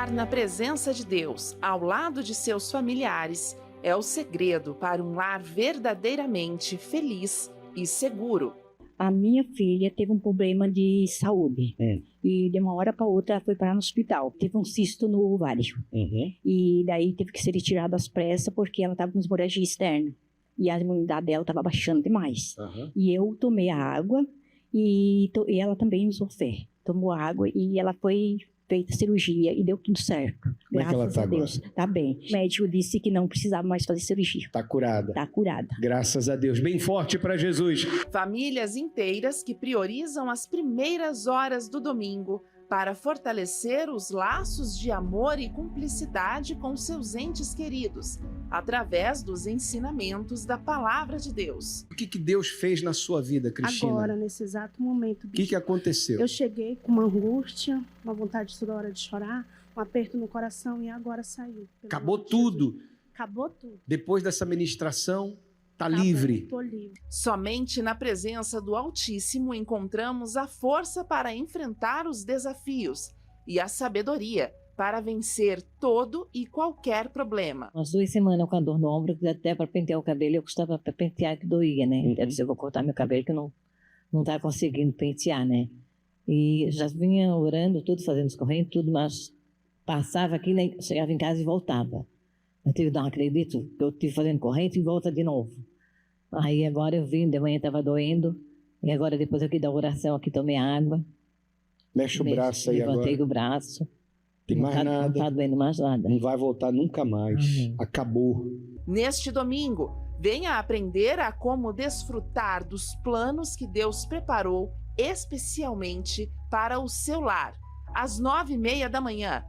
Estar na presença de Deus, ao lado de seus familiares, é o segredo para um lar verdadeiramente feliz e seguro. A minha filha teve um problema de saúde e de uma hora para outra ela foi parar no hospital. Teve um cisto no ovário e daí teve que ser retirada às pressas porque ela estava com hemorragia externa e a imunidade dela estava baixando demais. E eu tomei a água e ela também usou fé. Tomou água e ela foi feita cirurgia e deu tudo certo. Como é que ela tá a Deus. agora? Tá bem. O médico disse que não precisava mais fazer cirurgia. Tá curada. Tá curada. Graças a Deus. Bem forte para Jesus. Famílias inteiras que priorizam as primeiras horas do domingo para fortalecer os laços de amor e cumplicidade com seus entes queridos, através dos ensinamentos da Palavra de Deus. O que Deus fez na sua vida, Cristina? Agora, nesse exato momento. O que aconteceu? Eu cheguei com uma angústia, uma vontade toda hora de chorar, um aperto no coração e agora saiu. Acabou tudo. Acabou tudo. Depois dessa ministração, tá livre. Tô livre. Somente na presença do Altíssimo encontramos a força para enfrentar os desafios e a sabedoria para vencer todo e qualquer problema. Umas 2 semanas com a dor no ombro, até para pentear o cabelo, eu custava para pentear que doía, né? Eu disse, eu vou cortar meu cabelo que eu não tá conseguindo pentear, né? E já vinha orando, tudo, fazendo os correntes, tudo, mas passava aqui, né? Chegava em casa e voltava. Eu tive que dar um acredito que eu tive fazendo corrente e volta de novo. Aí agora eu vim, de manhã estava doendo, e agora depois aqui da oração, aqui tomei água. Mexe o braço aí agora. Levantei o braço. Tem mais nada. Não tá doendo mais nada. Não vai voltar nunca mais. Acabou. Neste domingo, venha aprender a como desfrutar dos planos que Deus preparou especialmente para o seu lar, às 9h30 da manhã.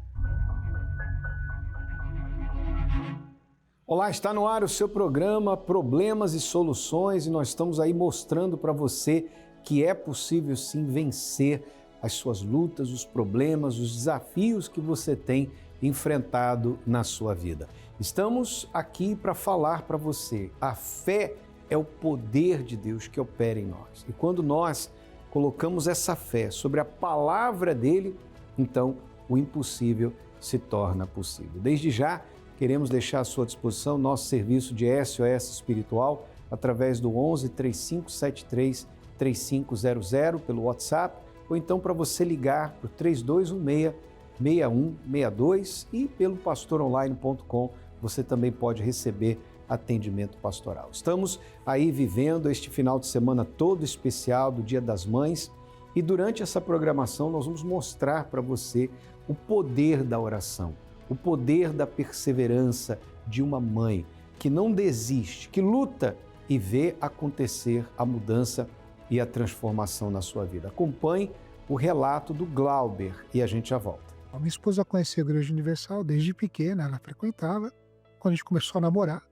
Olá, está no ar o seu programa Problemas e Soluções e nós estamos aí mostrando para você que é possível sim vencer as suas lutas, os problemas, os desafios que você tem enfrentado na sua vida. Estamos aqui para falar para você, a fé é o poder de Deus que opera em nós. E quando nós colocamos essa fé sobre a palavra dele, então o impossível se torna possível. Desde já, queremos deixar à sua disposição nosso serviço de SOS Espiritual através do 11 3573 3500 pelo WhatsApp ou então para você ligar para o 3216 6162 e pelo pastoronline.com você também pode receber atendimento pastoral. Estamos aí vivendo este final de semana todo especial do Dia das Mães e durante essa programação nós vamos mostrar para você o poder da oração, o poder da perseverança de uma mãe que não desiste, que luta e vê acontecer a mudança e a transformação na sua vida. Acompanhe o relato do Glauber e a gente já volta. A minha esposa conhecia a Igreja Universal desde pequena, ela frequentava. Quando a gente começou a namorar,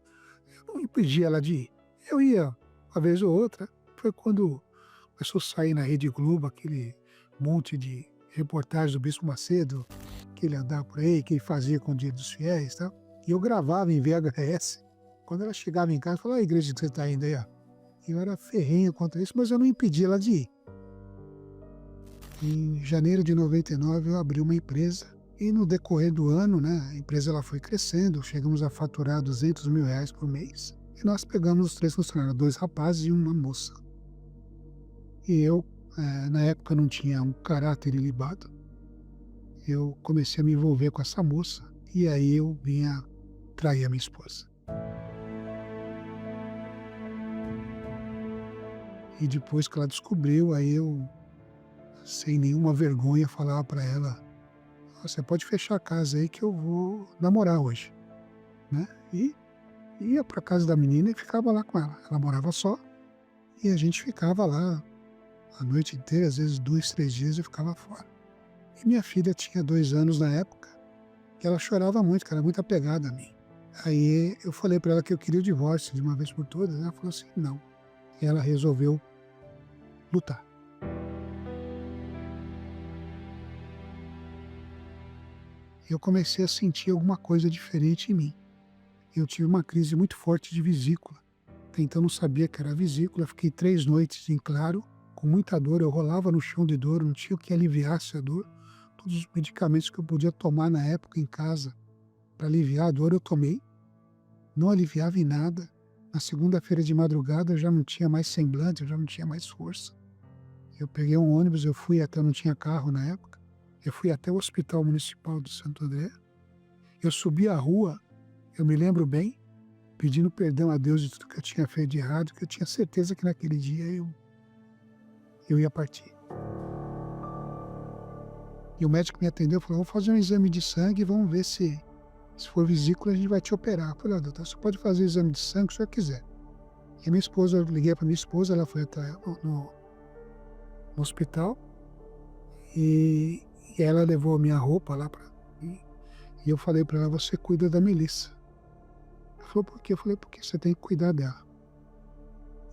eu não impedia ela de ir. Eu ia uma vez ou outra. Foi quando começou a sair na Rede Globo aquele monte de reportagens do Bispo Macedo, que ele andava por aí, que ele fazia com o Dia dos Fiéis e tal. E eu gravava em VHS. Quando ela chegava em casa, eu falava, a igreja que você está indo aí, ó. Eu era ferrenho contra isso, mas eu não impedi ela de ir. Em janeiro de 99, eu abri uma empresa e no decorrer do ano, né, a empresa ela foi crescendo, chegamos a faturar R$200 mil por mês. E nós pegamos os 3 funcionários, 2 rapazes e uma moça. E eu, na época, não tinha um caráter ilibado. Eu comecei a me envolver com essa moça e aí eu vinha trair a minha esposa. E depois que ela descobriu, aí eu, sem nenhuma vergonha, falava para ela, você pode fechar a casa aí que eu vou namorar hoje, né? E ia para casa da menina e ficava lá com ela. Ela morava só e a gente ficava lá a noite inteira, às vezes 2, 3 dias eu ficava fora. E minha filha tinha 2 anos na época, que ela chorava muito, que era muito apegada a mim. Aí eu falei para ela que eu queria o divórcio de uma vez por todas, ela falou assim, não. E ela resolveu lutar. Eu comecei a sentir alguma coisa diferente em mim. Eu tive uma crise muito forte de vesícula. Até então não sabia que era vesícula, fiquei 3 noites em claro, com muita dor, eu rolava no chão de dor, não tinha o que aliviasse a dor. todos os medicamentos que eu podia tomar na época em casa para aliviar a dor, eu tomei. Não aliviava em nada. Na segunda-feira de madrugada eu já não tinha mais semblante, eu já não tinha mais força. Eu peguei um ônibus, eu fui até, não tinha carro na época, eu fui até o Hospital Municipal do Santo André. Eu subi a rua, eu me lembro bem, pedindo perdão a Deus de tudo que eu tinha feito de errado, que eu tinha certeza que naquele dia eu ia partir. E o médico me atendeu e falou, vamos fazer um exame de sangue e vamos ver se for vesícula a gente vai te operar. Eu falei, doutor, você pode fazer o exame de sangue se o senhor quiser. E a minha esposa, eu liguei para minha esposa, ela foi até no hospital e ela levou a minha roupa lá para mim. E eu falei para ela, você cuida da Melissa. Ela falou, por quê? Eu falei, porque você tem que cuidar dela.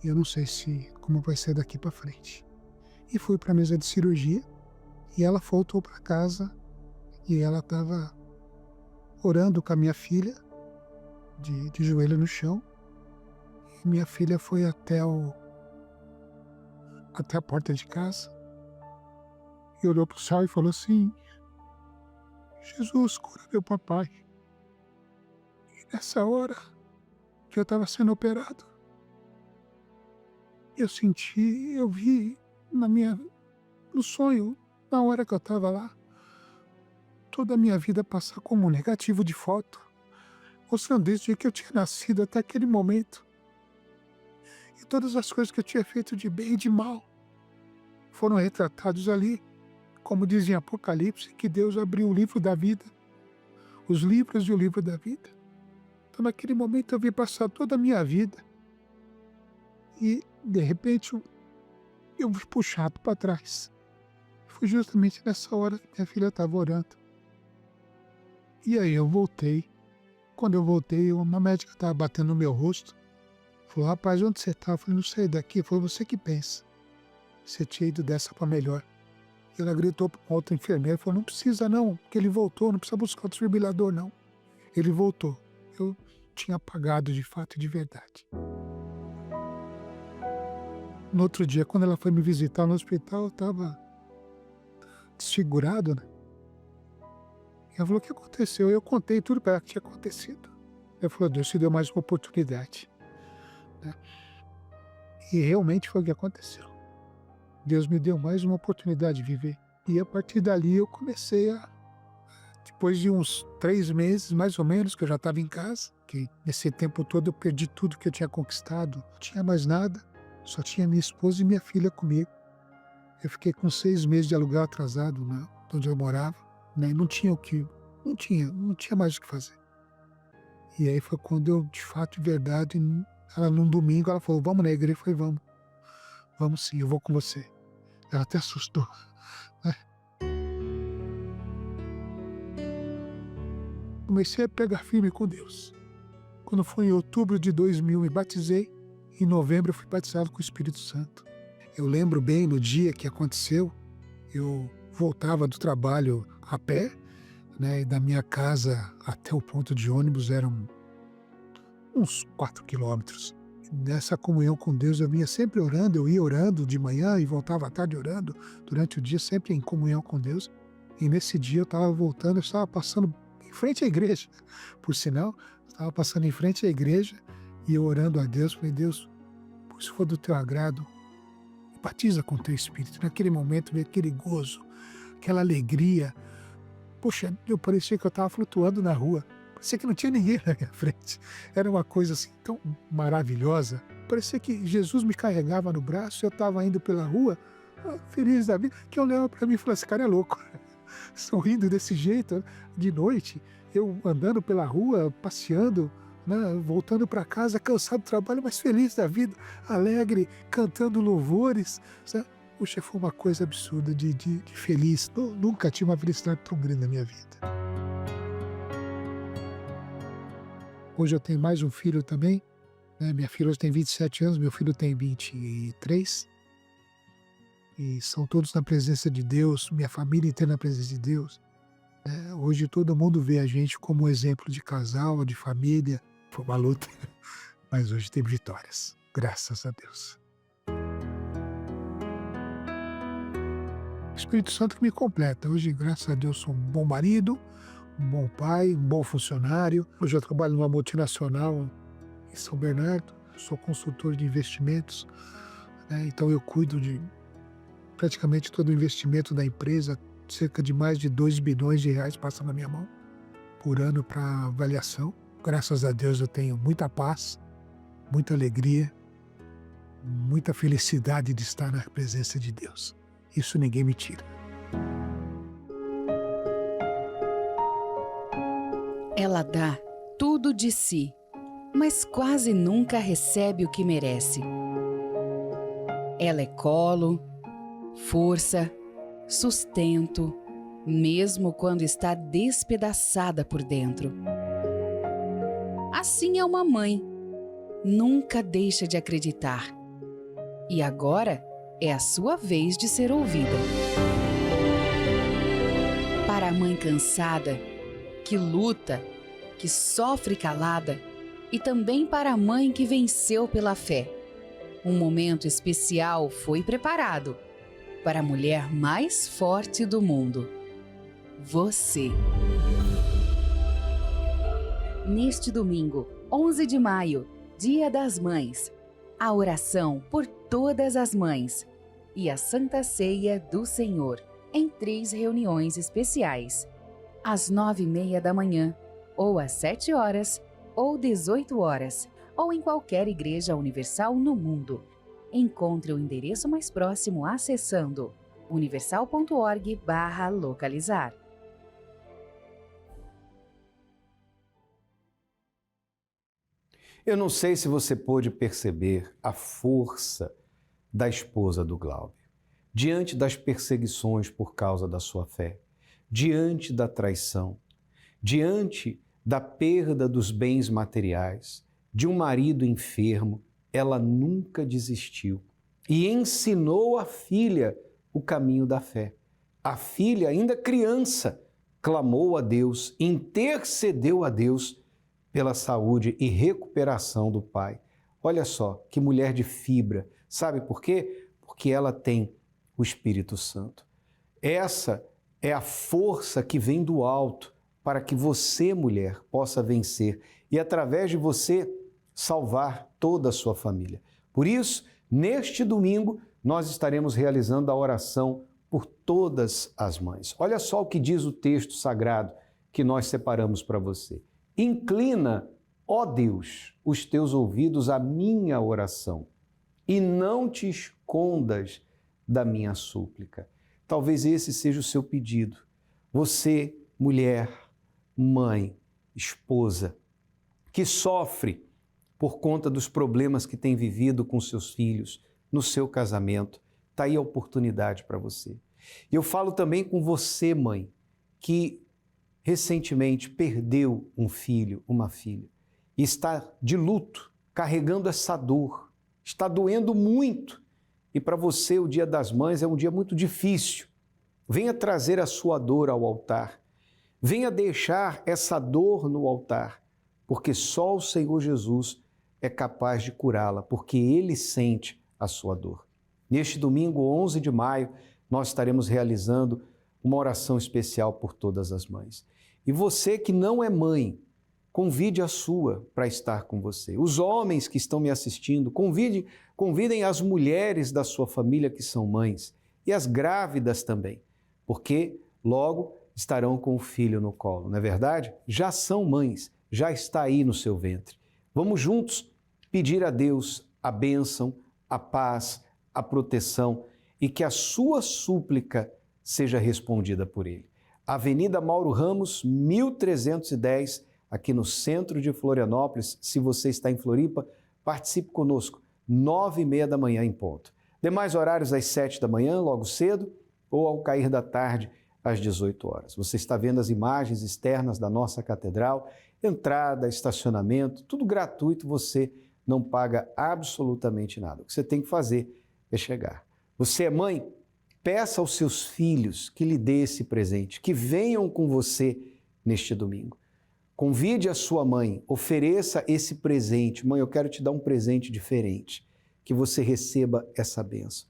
E eu não sei como vai ser daqui para frente. E fui para a mesa de cirurgia e ela voltou para casa e ela estava orando com a minha filha, de joelho no chão. E minha filha foi até a porta de casa e olhou para o céu e falou assim, Jesus, cura meu papai. E nessa hora que eu estava sendo operado, eu vi no sonho, na hora que eu estava lá, toda a minha vida passar como um negativo de foto, mostrando desde o dia que eu tinha nascido até aquele momento. E todas as coisas que eu tinha feito de bem e de mal foram retratados ali, como diz em Apocalipse, que Deus abriu o livro da vida, os livros e o livro da vida. Então naquele momento eu vi passar toda a minha vida e de repente eu fui puxado para trás. Foi justamente nessa hora que minha filha estava orando. E aí eu voltei. Quando eu voltei, uma médica estava batendo no meu rosto. Falou, rapaz, onde você está? Eu falei, não sei daqui. Falou, você que pensa. Você tinha ido dessa para melhor. E ela gritou para uma outra enfermeira, falou, não precisa não, porque ele voltou, não precisa buscar o desfibrilador não. Ele voltou. Eu tinha apagado de fato e de verdade. No outro dia, quando ela foi me visitar no hospital, eu estava desfigurado, né? E ela falou, o que aconteceu? Eu contei tudo para ela que tinha acontecido. Ela falou, Deus te deu mais uma oportunidade. Né? E realmente foi o que aconteceu. Deus me deu mais uma oportunidade de viver. E a partir dali eu comecei depois de uns 3 meses, mais ou menos, que eu já estava em casa, que nesse tempo todo eu perdi tudo que eu tinha conquistado, não tinha mais nada, só tinha minha esposa e minha filha comigo. Eu fiquei com 6 meses de aluguel atrasado, né, onde eu morava, né, não tinha mais o que fazer. E aí foi quando eu, de fato, de verdade, num domingo, ela falou, vamos na igreja? Eu falei, vamos sim, eu vou com você. Ela até assustou, né? Comecei a pegar firme com Deus. Quando foi em outubro de 2000, me batizei. Em novembro eu fui batizado com o Espírito Santo. Eu lembro bem no dia que aconteceu, eu voltava do trabalho a pé, né, e da minha casa até o ponto de ônibus eram uns 4 quilômetros. Nessa comunhão com Deus eu vinha sempre orando, eu ia orando de manhã e voltava à tarde orando, durante o dia sempre em comunhão com Deus. E nesse dia eu estava voltando, eu estava passando em frente à igreja, por sinal, estava passando em frente à igreja e eu orando a Deus, falei, Deus, se for do teu agrado, batiza com o teu Espírito. Naquele momento veio aquele gozo, aquela alegria. Poxa, eu parecia que eu estava flutuando na rua. Parecia que não tinha ninguém na minha frente. Era uma coisa assim tão maravilhosa. Parecia que Jesus me carregava no braço, eu estava indo pela rua, feliz da vida, que eu olhava para mim e falava, esse cara é louco. Sorrindo desse jeito, de noite, eu andando pela rua, passeando, né, voltando para casa, cansado do trabalho, mas feliz da vida, alegre, cantando louvores. Sabe? Puxa, foi uma coisa absurda de feliz. Nunca tive uma felicidade tão grande na minha vida. Hoje eu tenho mais um filho também. Né? Minha filha hoje tem 27 anos, meu filho tem 23. E são todos na presença de Deus, minha família inteira na presença de Deus. Hoje todo mundo vê a gente como um exemplo de casal, de família. Foi uma luta, mas hoje tem vitórias. Graças a Deus. Espírito Santo que me completa. Hoje, graças a Deus, sou um bom marido, um bom pai, um bom funcionário. Hoje eu trabalho numa multinacional em São Bernardo, sou consultor de investimentos, né? Então eu cuido de praticamente todo o investimento da empresa, cerca de mais de 2 bilhões de reais passa na minha mão por ano para avaliação. Graças a Deus eu tenho muita paz, muita alegria, muita felicidade de estar na presença de Deus. Isso ninguém me tira. Ela dá tudo de si, mas quase nunca recebe o que merece. Ela é colo, força, sustento, mesmo quando está despedaçada por dentro. Assim é uma mãe. Nunca deixa de acreditar. E agora é a sua vez de ser ouvida. Para a mãe cansada, que luta, que sofre calada, e também para a mãe que venceu pela fé. Um momento especial foi preparado para a mulher mais forte do mundo. Você. Neste domingo, 11 de maio, Dia das Mães, a oração por todas as mães e a Santa Ceia do Senhor, em 3 reuniões especiais, às 9h30 da manhã, ou às 7 horas, ou 18 horas, ou em qualquer igreja universal no mundo. Encontre o endereço mais próximo acessando universal.org/localizar. Eu não sei se você pôde perceber a força da esposa do Glauber. Diante das perseguições por causa da sua fé, diante da traição, diante da perda dos bens materiais, de um marido enfermo, ela nunca desistiu e ensinou a filha o caminho da fé. A filha, ainda criança, clamou a Deus, intercedeu a Deus pela saúde e recuperação do pai. Olha só, que mulher de fibra. Sabe por quê? Porque ela tem o Espírito Santo. Essa é a força que vem do alto para que você, mulher, possa vencer e, através de você, salvar toda a sua família. Por isso, neste domingo, nós estaremos realizando a oração por todas as mães. Olha só o que diz o texto sagrado que nós separamos para você. Inclina, ó Deus, os teus ouvidos à minha oração e não te escondas da minha súplica. Talvez esse seja o seu pedido. Você, mulher, mãe, esposa, que sofre por conta dos problemas que tem vivido com seus filhos, no seu casamento, está aí a oportunidade para você. E eu falo também com você, mãe, que recentemente perdeu um filho, uma filha, e está de luto, carregando essa dor, está doendo muito. E para você o Dia das Mães é um dia muito difícil. Venha trazer a sua dor ao altar. Venha deixar essa dor no altar, porque só o Senhor Jesus é capaz de curá-la, porque Ele sente a sua dor. Neste domingo, 11 de maio, nós estaremos realizando uma oração especial por todas as mães. E você que não é mãe, convide a sua para estar com você. Os homens que estão me assistindo, convidem as mulheres da sua família que são mães e as grávidas também, porque logo estarão com o filho no colo, não é verdade? Já são mães, já está aí no seu ventre. Vamos juntos pedir a Deus a bênção, a paz, a proteção e que a sua súplica seja respondida por Ele. Avenida Mauro Ramos, 1310, aqui no centro de Florianópolis. Se você está em Floripa, participe conosco, 9h30 da manhã em ponto. Demais horários às 7 da manhã, logo cedo, ou ao cair da tarde, às 18 horas. Você está vendo as imagens externas da nossa catedral, entrada, estacionamento, tudo gratuito, você não paga absolutamente nada. O que você tem que fazer é chegar. Você é mãe? Peça aos seus filhos que lhe dê esse presente, que venham com você neste domingo. Convide a sua mãe, ofereça esse presente. Mãe, eu quero te dar um presente diferente, que você receba essa bênção.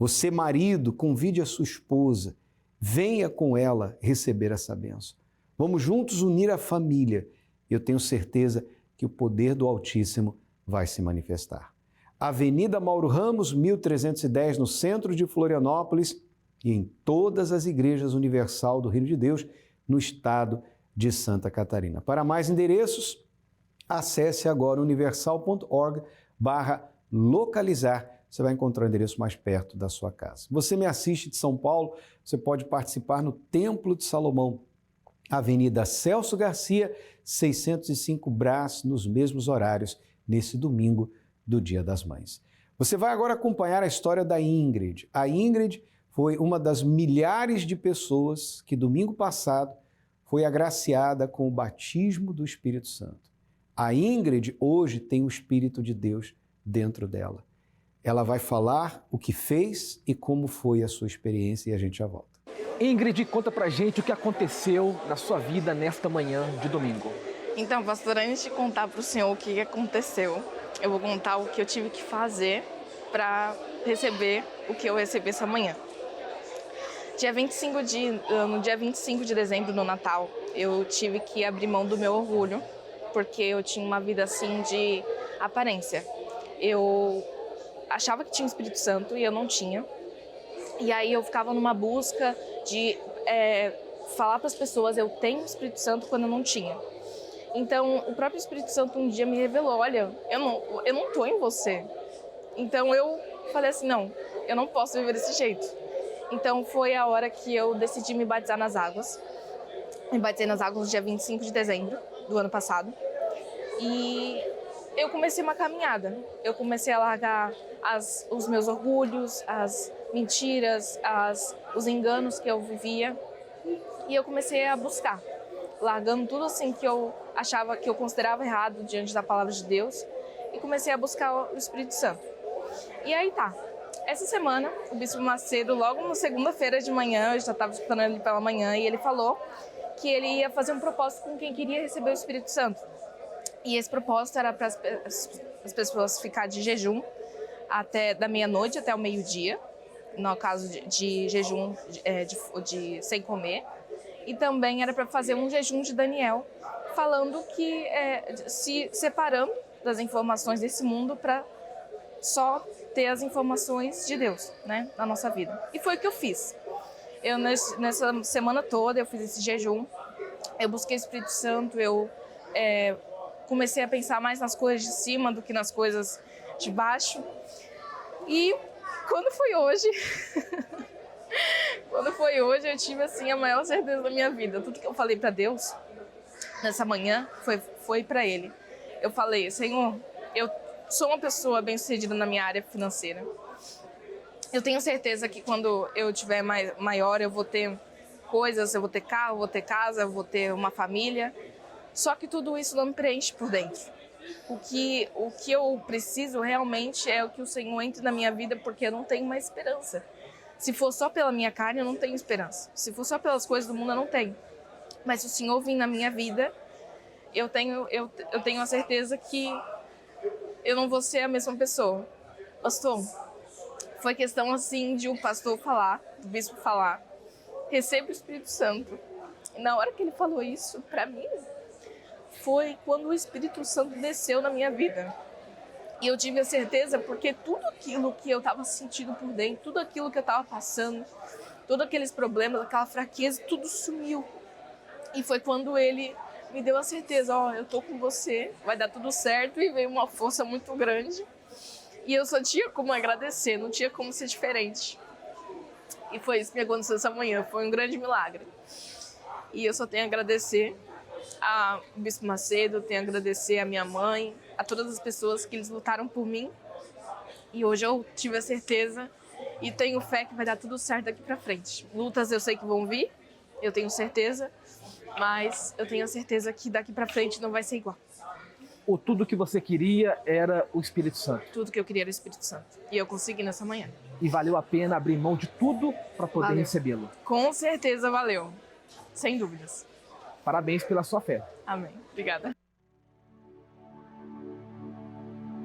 Você, marido, convide a sua esposa, venha com ela receber essa bênção. Vamos juntos unir a família. Eu tenho certeza que o poder do Altíssimo vai se manifestar. Avenida Mauro Ramos, 1310, no centro de Florianópolis, e em todas as igrejas universal do Reino de Deus, no estado de Santa Catarina. Para mais endereços, acesse agora universal.org/localizar. Você vai encontrar o endereço mais perto da sua casa. Você me assiste de São Paulo, você pode participar no Templo de Salomão, Avenida Celso Garcia, 605 Brás, nos mesmos horários, nesse domingo do Dia das Mães. Você vai agora acompanhar a história da Ingrid. A Ingrid foi uma das milhares de pessoas que domingo passado foi agraciada com o batismo do Espírito Santo. A Ingrid hoje tem o Espírito de Deus dentro dela. Ela vai falar o que fez e como foi a sua experiência e a gente já volta. Ingrid, conta pra gente o que aconteceu na sua vida nesta manhã de domingo. Então, pastor, antes de contar para o senhor o que aconteceu, eu vou contar o que eu tive que fazer para receber o que eu recebi essa manhã. No dia 25 de dezembro, no Natal, eu tive que abrir mão do meu orgulho, porque eu tinha uma vida assim de aparência. Eu achava que tinha o Espírito Santo e eu não tinha. E aí eu ficava numa busca de falar para as pessoas, eu tenho o Espírito Santo, quando eu não tinha. Então, o próprio Espírito Santo um dia me revelou, olha, eu não estou em você. Então eu falei assim, não, eu não posso viver desse jeito. Então foi a hora que eu decidi me batizar nas águas. Me batizei nas águas no dia 25 de dezembro do ano passado. E eu comecei uma caminhada. Eu comecei a largar os meus orgulhos, as mentiras, os enganos que eu vivia. E eu comecei a buscar, largando tudo assim que eu achava, que eu considerava errado diante da palavra de Deus. E comecei a buscar o Espírito Santo. E aí tá. Essa semana, o Bispo Macedo, logo na segunda-feira de manhã, eu já estava escutando ele pela manhã, e ele falou que ele ia fazer um propósito com quem queria receber o Espírito Santo. E esse propósito era para as pessoas ficar de jejum da meia-noite até o meio-dia, no caso de jejum sem comer. E também era para fazer um jejum de Daniel, falando que se separando das informações desse mundo para só ter as informações de Deus, né, na nossa vida. E foi o que eu fiz. Eu, nessa semana toda, eu fiz esse jejum, eu busquei o Espírito Santo, eu comecei a pensar mais nas coisas de cima do que nas coisas de baixo. E quando foi hoje, eu tive assim a maior certeza da minha vida. Tudo que eu falei para Deus nessa manhã foi para Ele. Eu falei, Senhor, eu sou uma pessoa bem-sucedida na minha área financeira. Eu tenho certeza que quando eu tiver maior, eu vou ter coisas, eu vou ter carro, eu vou ter casa, eu vou ter uma família. Só que tudo isso não me preenche por dentro. O que eu preciso realmente é o que o Senhor entre na minha vida, porque eu não tenho mais esperança. Se for só pela minha carne, eu não tenho esperança. Se for só pelas coisas do mundo, eu não tenho. Mas se o Senhor vir na minha vida, eu tenho a certeza que eu não vou ser a mesma pessoa. Pastor, foi questão assim de um pastor falar, do bispo falar, receba o Espírito Santo. E na hora que ele falou isso para mim, foi quando o Espírito Santo desceu na minha vida. E eu tive a certeza porque tudo aquilo que eu estava sentindo por dentro, tudo aquilo que eu estava passando, todos aqueles problemas, aquela fraqueza, tudo sumiu. E foi quando ele me deu a certeza, eu tô com você, vai dar tudo certo, e veio uma força muito grande. E eu só tinha como agradecer, não tinha como ser diferente. E foi isso que me aconteceu essa manhã, foi um grande milagre. E eu só tenho a agradecer ao Bispo Macedo, tenho a agradecer a minha mãe, a todas as pessoas que eles lutaram por mim. E hoje eu tive a certeza e tenho fé que vai dar tudo certo daqui pra frente. Lutas eu sei que vão vir, eu tenho certeza, mas eu tenho a certeza que daqui pra frente não vai ser igual. Tudo que você queria era o Espírito Santo. Tudo que eu queria era o Espírito Santo. E eu consegui nessa manhã. E valeu a pena abrir mão de tudo para poder recebê-lo. Com certeza valeu. Sem dúvidas. Parabéns pela sua fé. Amém. Obrigada.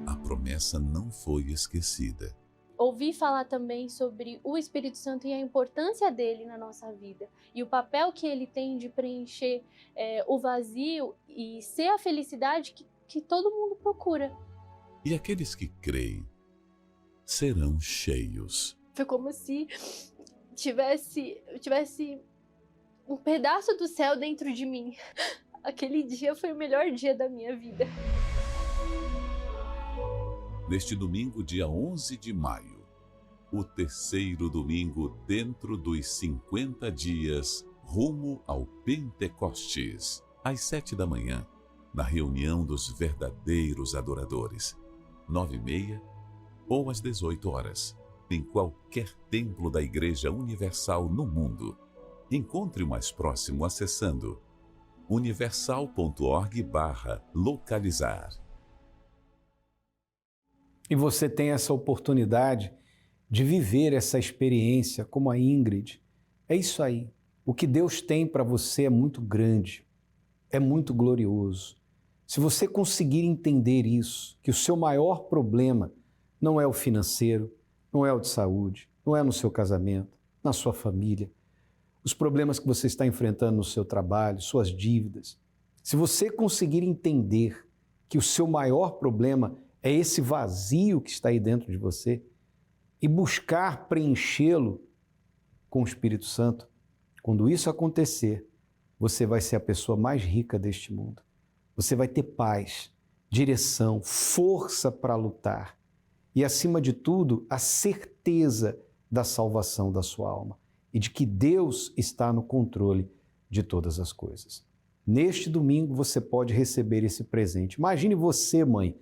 A promessa não foi esquecida. ouvi falar também sobre o Espírito Santo e a importância dele na nossa vida e o papel que ele tem de preencher o vazio e ser a felicidade que todo mundo procura. E aqueles que creem serão cheios. Foi como se tivesse um pedaço do céu dentro de mim. Aquele dia foi o melhor dia da minha vida. Neste domingo, dia 11 de maio, o terceiro domingo dentro dos 50 dias, rumo ao Pentecostes, às 7 da manhã, na reunião dos verdadeiros adoradores, 9h30 ou às 18 horas, em qualquer templo da Igreja Universal no mundo. Encontre o mais próximo acessando universal.org/localizar. E você tem essa oportunidade de viver essa experiência como a Ingrid. É isso aí. O que Deus tem para você é muito grande, é muito glorioso. Se você conseguir entender isso, que o seu maior problema não é o financeiro, não é o de saúde, não é no seu casamento, na sua família, os problemas que você está enfrentando no seu trabalho, suas dívidas. Se você conseguir entender que o seu maior problema é esse vazio que está aí dentro de você e buscar preenchê-lo com o Espírito Santo, quando isso acontecer, você vai ser a pessoa mais rica deste mundo. Você vai ter paz, direção, força para lutar e, acima de tudo, a certeza da salvação da sua alma e de que Deus está no controle de todas as coisas. Neste domingo você pode receber esse presente. Imagine você, mãe,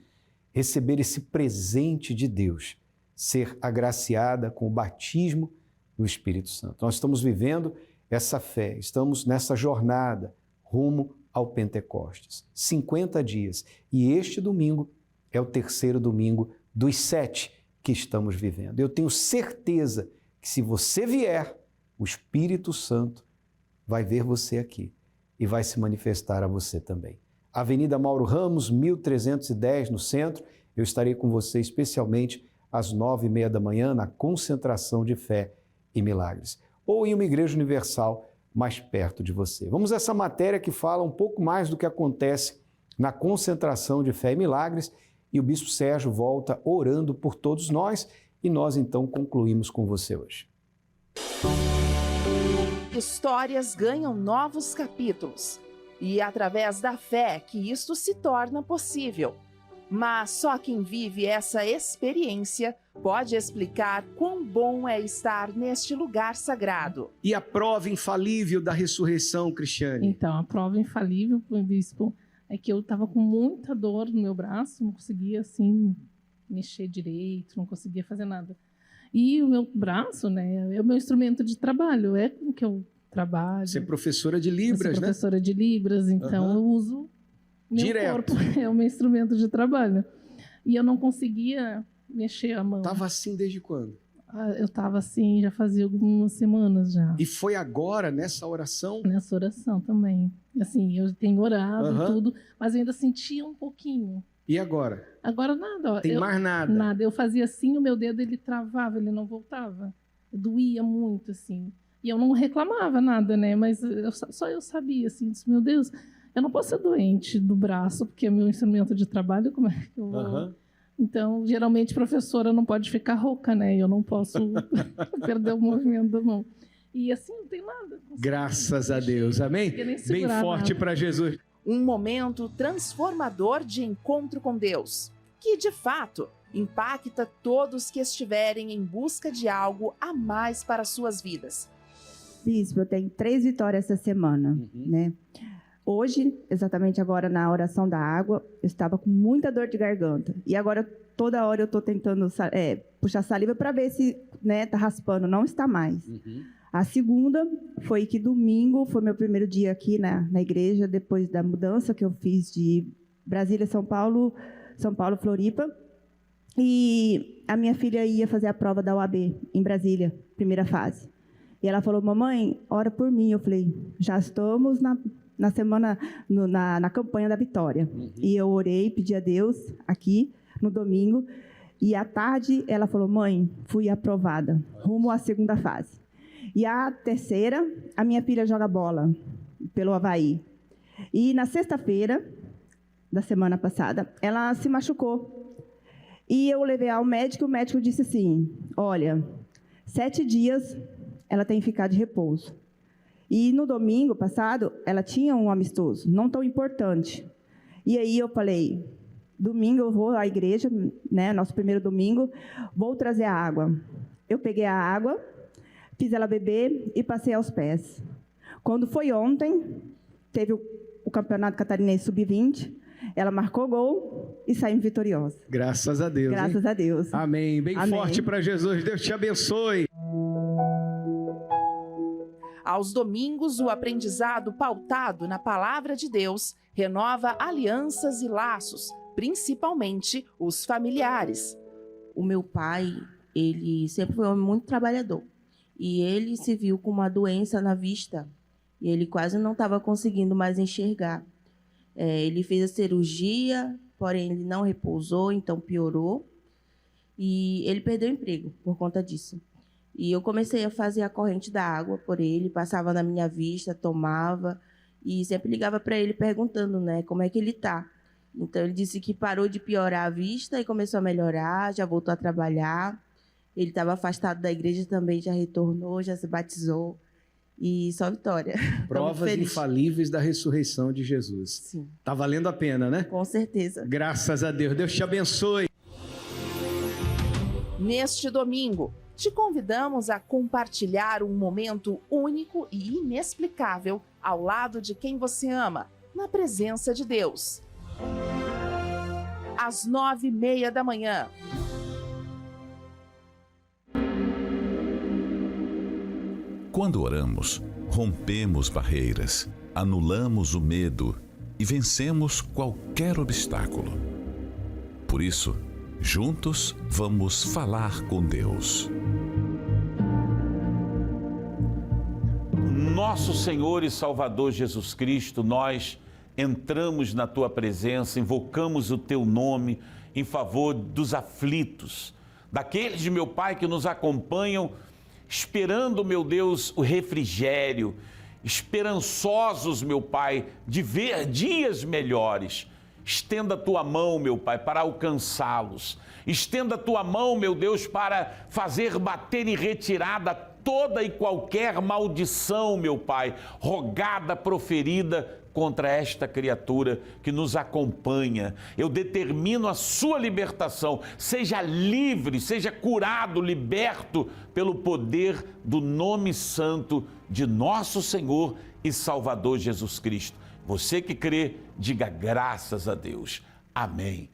receber esse presente de Deus, ser agraciada com o batismo do Espírito Santo. Nós estamos vivendo essa fé, estamos nessa jornada rumo ao Pentecostes. 50 dias. E este domingo é o terceiro domingo dos 7 que estamos vivendo. Eu tenho certeza que se você vier, o Espírito Santo vai ver você aqui e vai se manifestar a você também. Avenida Mauro Ramos, 1310, no centro. Eu estarei com você especialmente às 9h30 da manhã na concentração de fé e milagres. Ou em uma igreja universal mais perto de você. Vamos a essa matéria que fala um pouco mais do que acontece na concentração de fé e milagres e o Bispo Sérgio volta orando por todos nós e nós então concluímos com você hoje. Histórias ganham novos capítulos. E é através da fé que isto se torna possível. Mas só quem vive essa experiência pode explicar quão bom é estar neste lugar sagrado. E a prova infalível da ressurreição, Cristiane? Então, a prova infalível, bispo, é que eu estava com muita dor no meu braço, não conseguia, assim, mexer direito, não conseguia fazer nada. E o meu braço, né, é o meu instrumento de trabalho, é com que eu trabalho. Você é professora de Libras, né? Eu sou professora de Libras, então eu uso meu corpo, é o meu instrumento de trabalho. E eu não conseguia mexer a mão. Estava assim desde quando? Eu estava assim, já fazia algumas semanas já. E foi agora, nessa oração? Nessa oração também. Assim, eu tenho orado tudo, mas eu ainda sentia um pouquinho. E agora? Agora nada. Ó. Tem mais nada? Nada. Eu fazia assim, o meu dedo ele travava, ele não voltava. Doía muito, assim. E eu não reclamava nada, né? Mas só eu sabia, assim, disse, meu Deus, eu não posso ser doente do braço, porque é meu instrumento de trabalho, como é que eu vou... Então, geralmente, professora não pode ficar rouca, né? Eu não posso perder o movimento da mão. E assim, não tem nada. Graças a Deus, amém? Bem forte para Jesus. Um momento transformador de encontro com Deus, que, de fato, impacta todos que estiverem em busca de algo a mais para suas vidas. Bispo, eu tenho 3 vitórias essa semana, né? Hoje, exatamente agora na oração da água, eu estava com muita dor de garganta. E agora, toda hora eu estou tentando puxar saliva para ver se está raspando. Não está mais. A segunda foi que domingo foi meu primeiro dia aqui na igreja, depois da mudança que eu fiz de Brasília, São Paulo, Floripa. E a minha filha ia fazer a prova da UAB em Brasília, primeira fase. E ela falou, mamãe, ora por mim. Eu falei, já estamos na semana, na campanha da vitória. E eu orei, pedi a Deus aqui no domingo. E à tarde ela falou: mãe, fui aprovada, rumo à segunda fase. E a terceira, a minha filha joga bola pelo Avaí. E na sexta-feira da semana passada, ela se machucou. E eu levei ao médico, e o médico disse assim: olha, 7 dias ela tem que ficar de repouso. E no domingo passado, ela tinha um amistoso, não tão importante. E aí eu falei: domingo eu vou à igreja, né, nosso primeiro domingo, vou trazer a água. Eu peguei a água, fiz ela beber e passei aos pés. Quando foi ontem, teve o Campeonato Catarinense Sub-20, ela marcou gol e saiu vitoriosa. Graças a Deus. Graças a Deus. Amém. Bem Amém. Forte para Jesus. Deus te abençoe. Aos domingos, o aprendizado pautado na palavra de Deus renova alianças e laços, principalmente os familiares. O meu pai, ele sempre foi um homem muito trabalhador. E ele se viu com uma doença na vista. E ele quase não estava conseguindo mais enxergar. Ele fez a cirurgia, porém ele não repousou, então piorou. E ele perdeu o emprego por conta disso. E eu comecei a fazer a corrente da água por ele, passava na minha vista, tomava, e sempre ligava para ele perguntando, né, como é que ele está. Então, ele disse que parou de piorar a vista e começou a melhorar, já voltou a trabalhar. Ele estava afastado da igreja também, já retornou, já se batizou. E só vitória. Provas infalíveis da ressurreição de Jesus. Sim. Tá valendo a pena, né? Com certeza. Graças a Deus. Deus te abençoe. Neste domingo, te convidamos a compartilhar um momento único e inexplicável ao lado de quem você ama, na presença de Deus. Às 9h30 da manhã. Quando oramos, rompemos barreiras, anulamos o medo e vencemos qualquer obstáculo. Por isso, juntos vamos falar com Deus. Nosso Senhor e Salvador Jesus Cristo, nós entramos na Tua presença, invocamos o Teu nome em favor dos aflitos, daqueles, meu Pai, que nos acompanham, esperando, meu Deus, o refrigério, esperançosos, meu Pai, de ver dias melhores. Estenda a Tua mão, meu Pai, para alcançá-los. Estenda a Tua mão, meu Deus, para fazer bater em retirada toda e qualquer maldição, meu Pai, rogada, proferida contra esta criatura que nos acompanha. Eu determino a sua libertação. Seja livre, seja curado, liberto pelo poder do nome santo de nosso Senhor e Salvador Jesus Cristo. Você que crê, diga graças a Deus. Amém.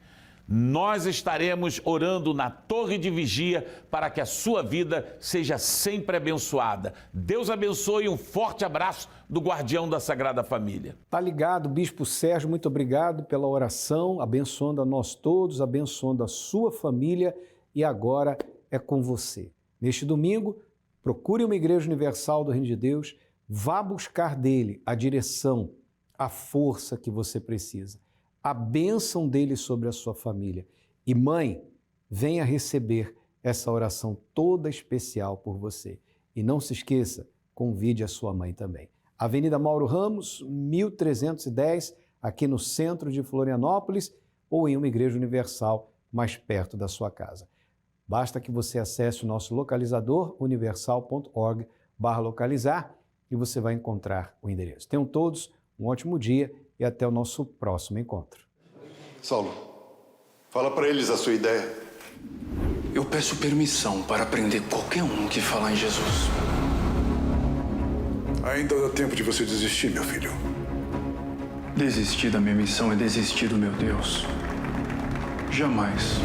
Nós estaremos orando na Torre de Vigia para que a sua vida seja sempre abençoada. Deus abençoe e um forte abraço do guardião da Sagrada Família. Tá ligado, Bispo Sérgio, muito obrigado pela oração, abençoando a nós todos, abençoando a sua família, e agora é com você. Neste domingo, procure uma Igreja Universal do Reino de Deus, vá buscar dele a direção, a força que você precisa, a bênção dele sobre a sua família. E mãe, venha receber essa oração toda especial por você. E não se esqueça, convide a sua mãe também. Avenida Mauro Ramos, 1310, aqui no centro de Florianópolis, ou em uma Igreja Universal mais perto da sua casa. Basta que você acesse o nosso localizador, universal.org/localizar, e você vai encontrar o endereço. Tenham todos um ótimo dia e até o nosso próximo encontro. Saulo, fala para eles a sua ideia. Eu peço permissão para prender qualquer um que falar em Jesus. Ainda dá tempo de você desistir, meu filho. Desistir da minha missão é desistir do meu Deus. Jamais.